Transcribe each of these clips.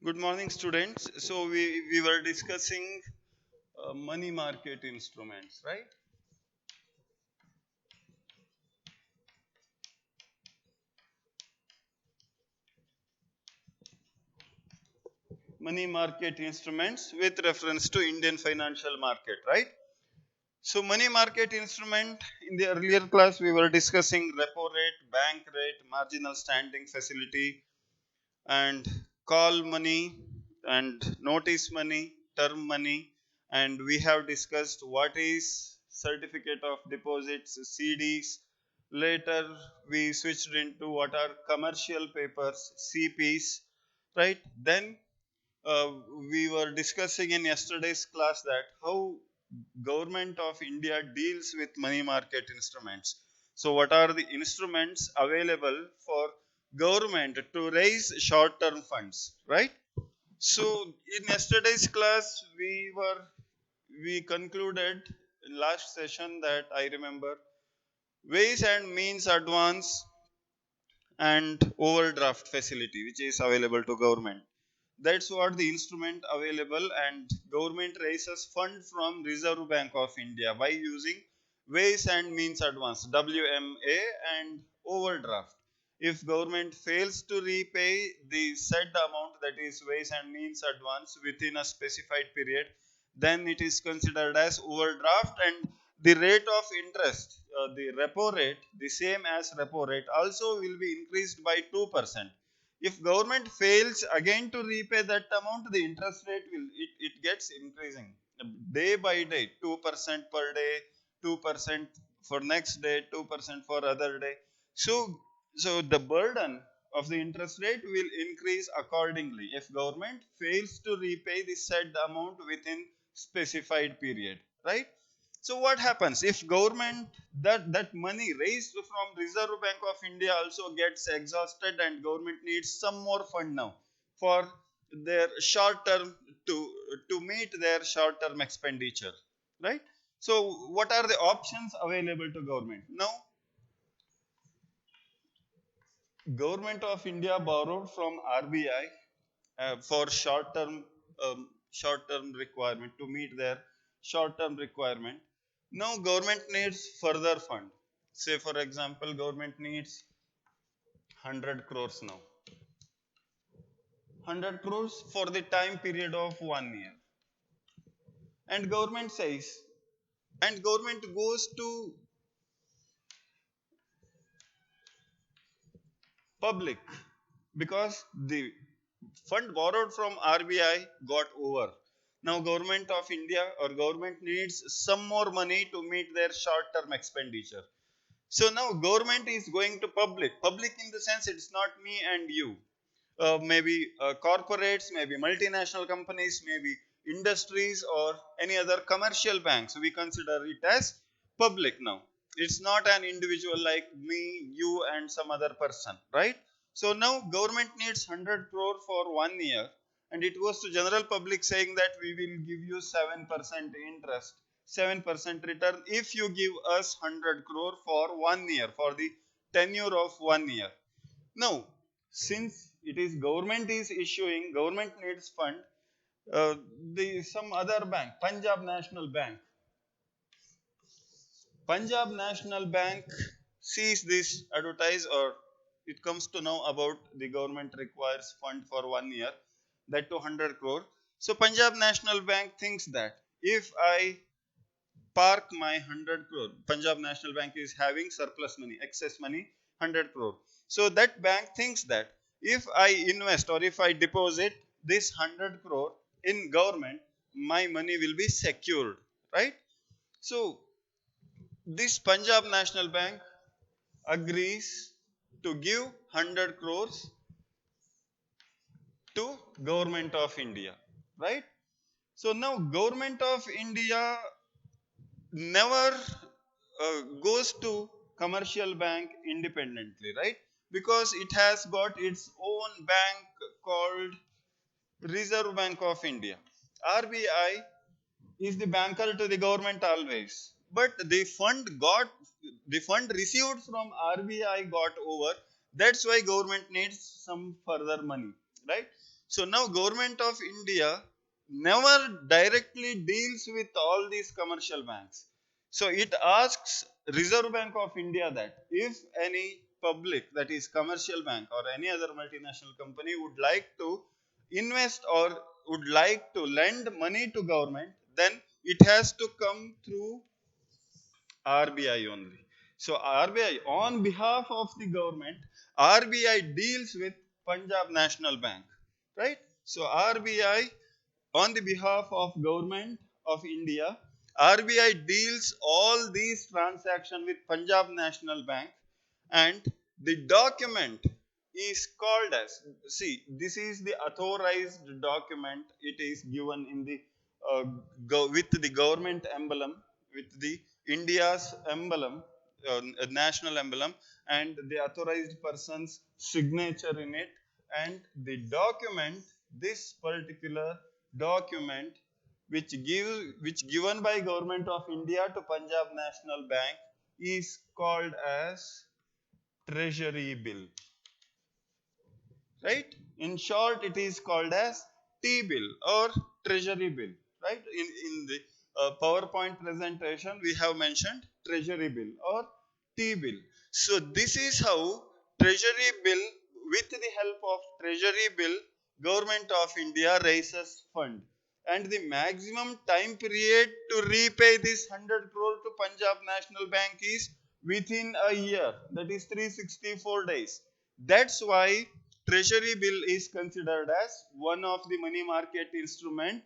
Good morning, students. So we were discussing money market instruments, right? Money market instruments with reference to Indian financial market, right? So money market instrument in the earlier class we were discussing repo rate, bank rate, marginal standing facility, and call money and notice money, term money, and we have discussed what is certificate of deposits, CDs. Later we switched into what are commercial papers, CPs, right? Then uh, we were discussing in yesterday's class that how government of India deals with money market instruments. So what are the instruments available for government to raise short term funds, right? So in yesterday's class we concluded in last session that I remember ways and means advance and overdraft facility which is available to government. That's what the instrument available, and government raises fund from Reserve Bank of India by using ways and means advance, WMA, and overdraft. If government fails to repay the said amount, that is ways and means advance, within a specified period, then it is considered as overdraft, and the rate of interest, the repo rate, the same as repo rate, also will be increased by 2%. If government fails again to repay that amount, the interest rate it gets increasing day by day, 2% per day, 2% for next day, 2% for other day. So so the burden of the interest rate will increase accordingly if government fails to repay the said amount within specified period, right? So what happens if government, that money raised from Reserve Bank of India also gets exhausted, and government needs some more fund now for their short term, to meet their short term expenditure, right? So what are the options available to government now? Government of India borrowed from RBI for short term requirement, to meet their short term requirement. Now government needs further fund. Say for example, government needs 100 crores now. 100 crores for the time period of 1 year. And government says, and government goes to public, because the fund borrowed from RBI got over. Now government of India or government needs some more money to meet their short term expenditure. So now government is going to public. Public in the sense it's not me and you. Maybe corporates, maybe multinational companies, maybe industries or any other commercial banks. We consider it as public now. It's not an individual like me, you, and some other person, right? So now government needs 100 crore for 1 year, and it goes to general public saying that we will give you 7% interest, 7% return if you give us 100 crore for 1 year, for the tenure of 1 year. Now, since it is government is issuing, government needs fund. The some other bank, Punjab National Bank sees this advertise, or it comes to know about the government requires fund for 1 year, that to 100 crore. So Punjab National Bank thinks that if I park my 100 crore, Punjab National Bank is having surplus money, excess money, 100 crore. So that bank thinks that if I invest or if I deposit this 100 crore in government, my money will be secured, right? So this Punjab National Bank agrees to give 100 crores to government of India, right? So now government of India never goes to commercial bank independently, right? Because it has got its own bank called Reserve Bank of India. RBI is the banker to the government always, but the fund received from RBI got over. That's why government needs some further money, right? So now government of India never directly deals with all these commercial banks. So it asks Reserve Bank of India that if any public, that is commercial bank or any other multinational company would like to invest or would like to lend money to government, then it has to come through RBI only. So RBI on behalf of the government, RBI deals with Punjab National Bank, right? So RBI on the behalf of government of India, RBI deals all these transactions with Punjab National Bank, and the document is called as, see, this is the authorized document. It is given in the with the government emblem, with the India's emblem, national emblem, and the authorized person's signature in it. And the document, this particular document, which given by government of India to Punjab National Bank, is called as treasury bill, right? In short, it is called as T bill or treasury bill, right? In the PowerPoint presentation, we have mentioned treasury bill or T bill. So this is how treasury bill, with the help of treasury bill, government of India raises fund. And the maximum time period to repay this 100 crore to Punjab National Bank is within a year, that is 364 days. That's why treasury bill is considered as one of the money market instrument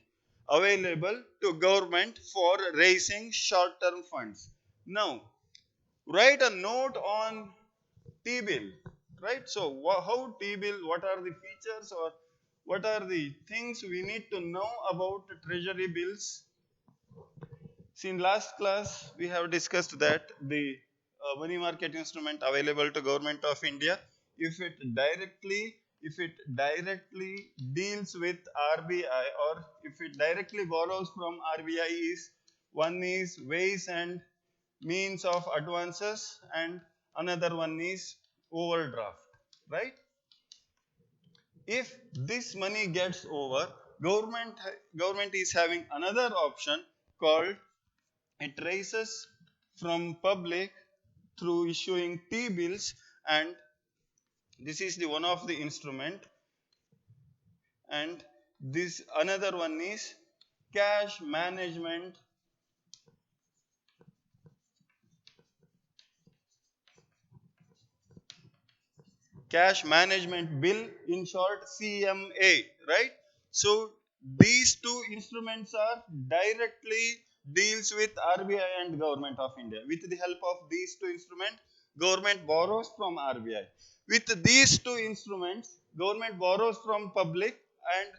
available to government for raising short term funds. Now, write a note on T bill, right? So how T bill, what are the features or what are the things we need to know about treasury bills? See, in last class, we have discussed that the money market instrument available to government of India, if it directly deals with RBI, or if it directly borrows from RBI, is one is ways and means of advances, and another one is overdraft, right? If this money gets over, government is having another option called, it raises from public through issuing T bills, and this is the one of the instrument. And this another one is cash management bill, in short CMA, right? So these two instruments are directly deals with RBI and government of India. With the help of these two instruments, government borrows from RBI. With these two instruments, government borrows from public, and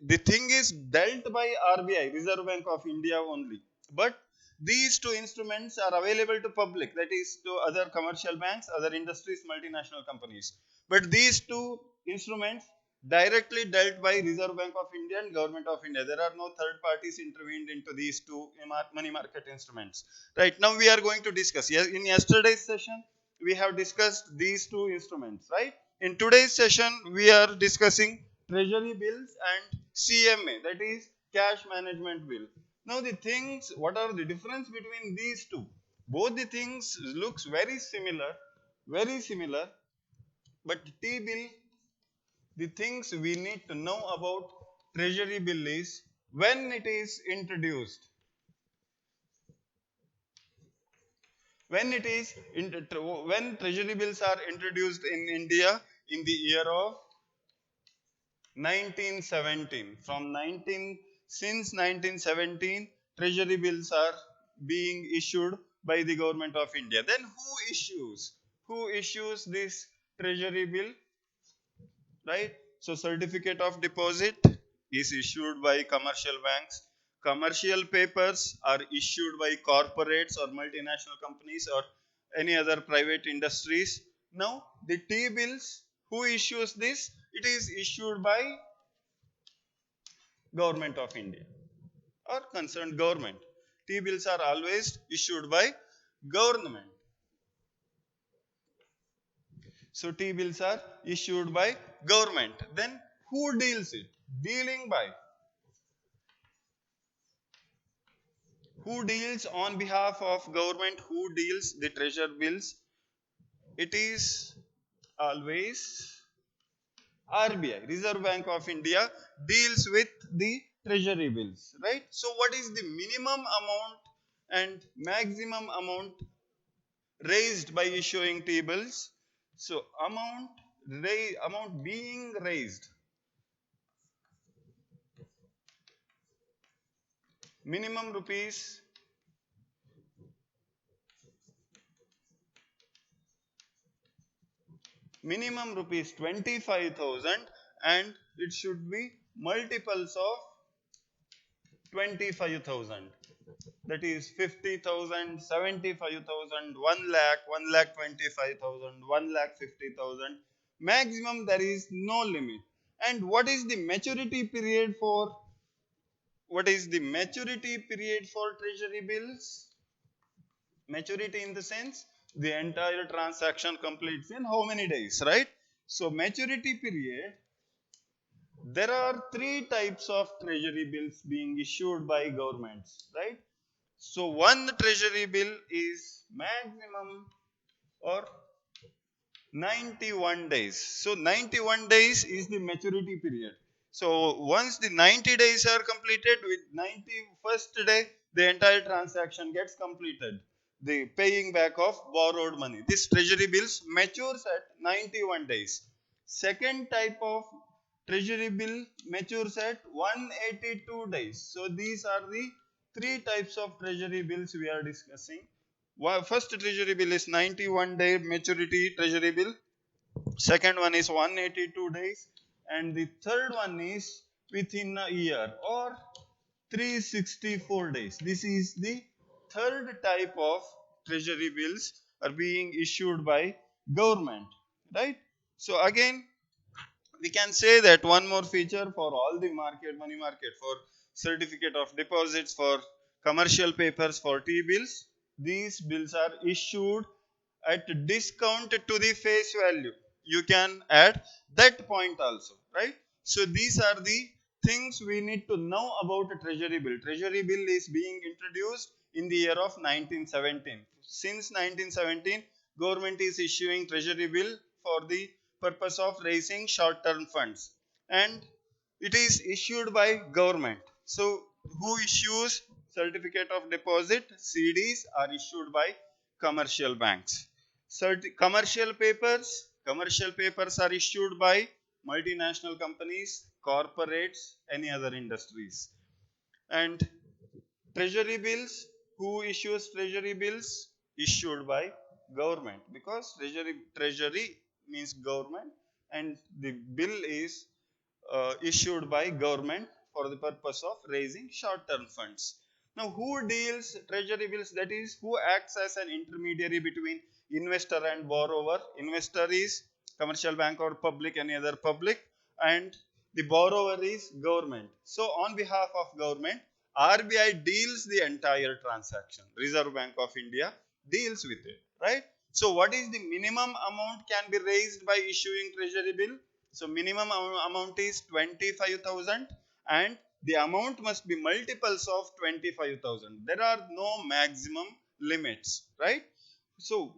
the thing is dealt by RBI, Reserve Bank of India only. But these two instruments are available to public, that is to other commercial banks, other industries, multinational companies. But these two instruments directly dealt by Reserve Bank of India and Government of India. There are no third parties intervened into these two money market instruments. Right, now we are going to discuss. In yesterday's session, we have discussed these two instruments, right? In today's session, we are discussing treasury bills and CMA, that is cash management bill. Now the things, what are the difference between these two? Both the things looks very similar, but T bill, the things we need to know about treasury bill is when it is introduced. When treasury bills are introduced in India in the year of 1917. Since 1917, treasury bills are being issued by the government of India. Then who issues this treasury bill, right? So certificate of deposit is issued by commercial banks. Commercial papers are issued by corporates or multinational companies or any other private industries. Now the T bills, who issues this? It is issued by government of India or concerned government. T bills are always issued by government. So T bills are issued by government. Then who deals it? Dealing by. Who deals on behalf of government? Who deals the treasury bills? It is always RBI, Reserve Bank of India, deals with the treasury bills, right? So what is the minimum amount and maximum amount raised by issuing T-bills? So amount being raised, minimum rupees, minimum rupees 25,000, and it should be multiples of 25,000. That is 50,000, 75,000, 1 lakh, 1 lakh 25,000, 1 lakh 50,000. Maximum there is no limit. And what is the maturity period for treasury bills? Maturity in the sense the entire transaction completes in how many days, right? So maturity period, there are three types of treasury bills being issued by governments, right? So one treasury bill is maximum or 91 days. So 91 days is the maturity period. So once the 90 days are completed, with 91st day, the entire transaction gets completed. The paying back of borrowed money. This treasury bills matures at 91 days. Second type of treasury bill matures at 182 days. So these are the three types of treasury bills we are discussing. First treasury bill is 91-day maturity treasury bill. Second one is 182 days. And the third one is within a year or 364 days. This is the third type of treasury bills are being issued by government, right? So again, we can say that one more feature for all the market, money market, for certificate of deposits, for commercial papers, for T-bills, these bills are issued at discount to the face value. You can add that point also, right? So these are the things we need to know about a treasury bill. Treasury bill is being introduced in the year of 1917. Since 1917, government is issuing treasury bill for the purpose of raising short-term funds, and it is issued by government. So who issues certificate of deposit? CDs are issued by commercial banks. Commercial papers are issued by multinational companies, corporates, any other industries. And treasury bills, who issues treasury bills? Issued by government, because treasury means government, and the bill is issued by government for the purpose of raising short-term funds. Now, who deals treasury bills? That is, who acts as an intermediary between investor and borrower? Investor is commercial bank or public, any other public, and the borrower is government. So, on behalf of government, RBI deals the entire transaction. Reserve Bank of India deals with it, right? So, what is the minimum amount can be raised by issuing treasury bill? So minimum amount is 25,000, and the amount must be multiples of 25,000. There are no maximum limits, right? So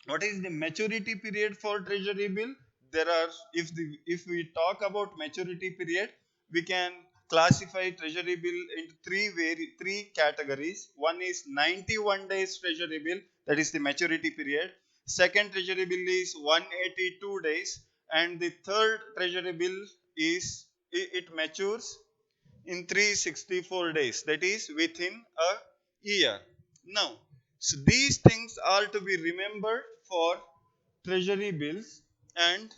what is the maturity period for treasury bill? There are, if we talk about maturity period, we can classify treasury bill into three categories. One is 91 days treasury bill, that is the maturity period. Second treasury bill is 182 days, and the third treasury bill is it matures in 364 days, that is within a year. Now, so these things are to be remembered for treasury bills. And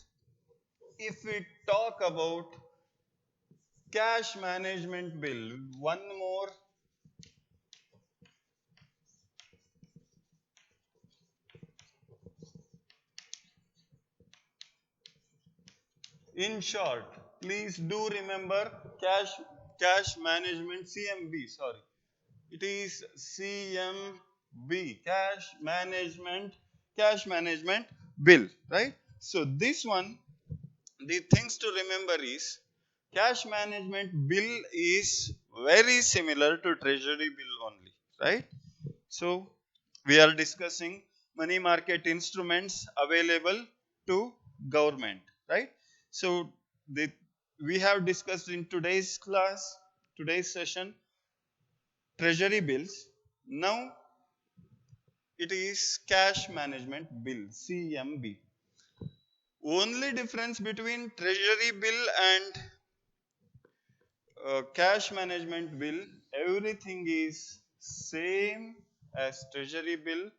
if we talk about cash management bill, one more. In short, please do remember cash management, CMB, sorry. It is CMB, cash management bill, right? So this one, the things to remember is Cash management bill is very similar to treasury bill only, right? So we are discussing money market instruments available to government, right? So we have discussed in today's class, today's session, treasury bills. Now it is cash management bill, CMB. Only difference between treasury bill and cash management bill, everything is same as treasury bill,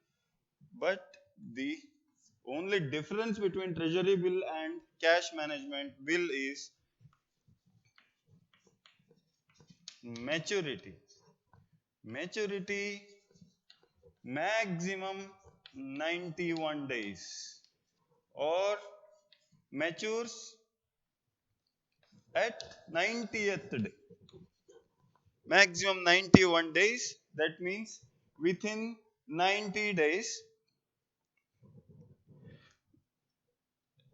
but the only difference between treasury bill and cash management bill is maturity. Maturity maximum 91 days or matures at 90th day. Maximum 91 days, that means within 90 days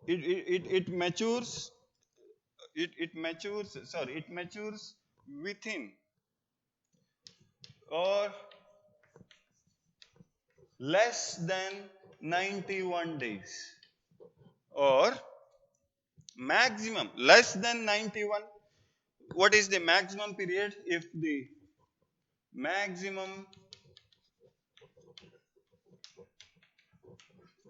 it matures, it matures within or less than 91 days or maximum less than 91. What is the maximum period? If the maximum,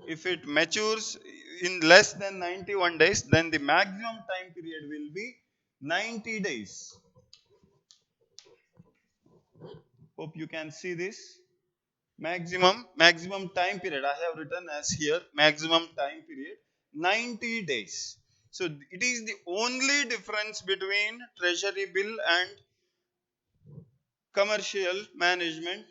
if it matures in less than 91 days, then the maximum time period will be 90 days. Hope you can see this. Maximum time period I have written as here, maximum time period 90 days. So it is the only difference between treasury bill and commercial management,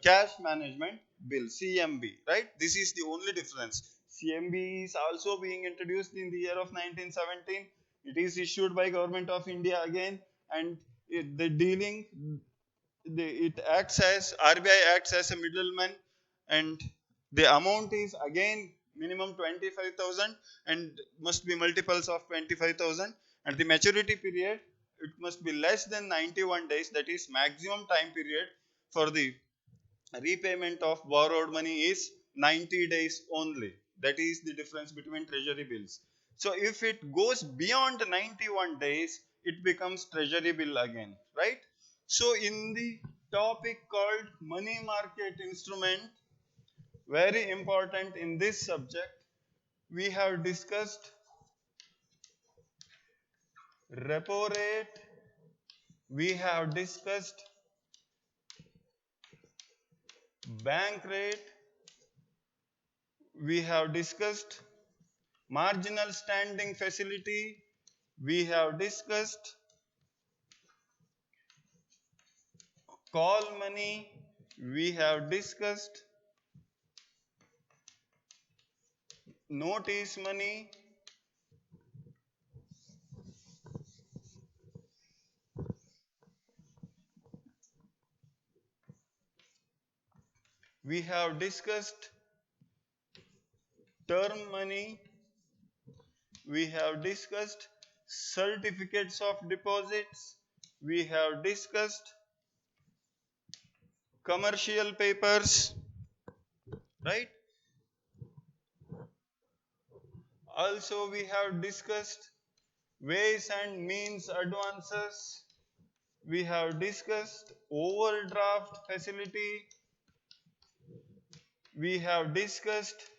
cash management bill, CMB, right? This is the only difference. CMB is also being introduced in the year of 1917. It is issued by government of India again, and the dealing, it acts as, RBI acts as a middleman, and the amount is again minimum 25,000 and must be multiples of 25,000, and the maturity period, it must be less than 91 days, that is maximum time period for the repayment of borrowed money is 90 days only. That is the difference between treasury bills. So if it goes beyond 91 days, it becomes treasury bill again, right? So in the topic called money market instrument, very important in this subject, we have discussed repo rate, we have discussed bank rate, we have discussed marginal standing facility, we have discussed call money, we have discussed notice money, we have discussed term money, we have discussed certificates of deposits, we have discussed commercial papers, right? Also we have discussed ways and means advances, we have discussed overdraft facility, we have discussed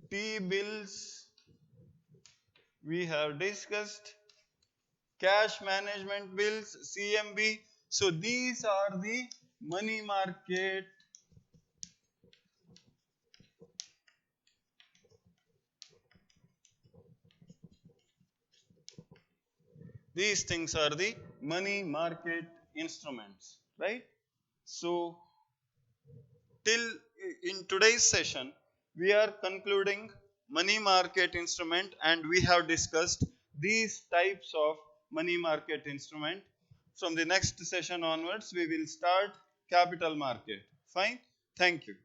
T-bills, we have discussed cash management bills, CMB. So these are the money market. These things are the money market instruments, right? So till in today's session, we are concluding money market instrument, and we have discussed these types of money market instrument. From the next session onwards, we will start capital market. Fine. Thank you.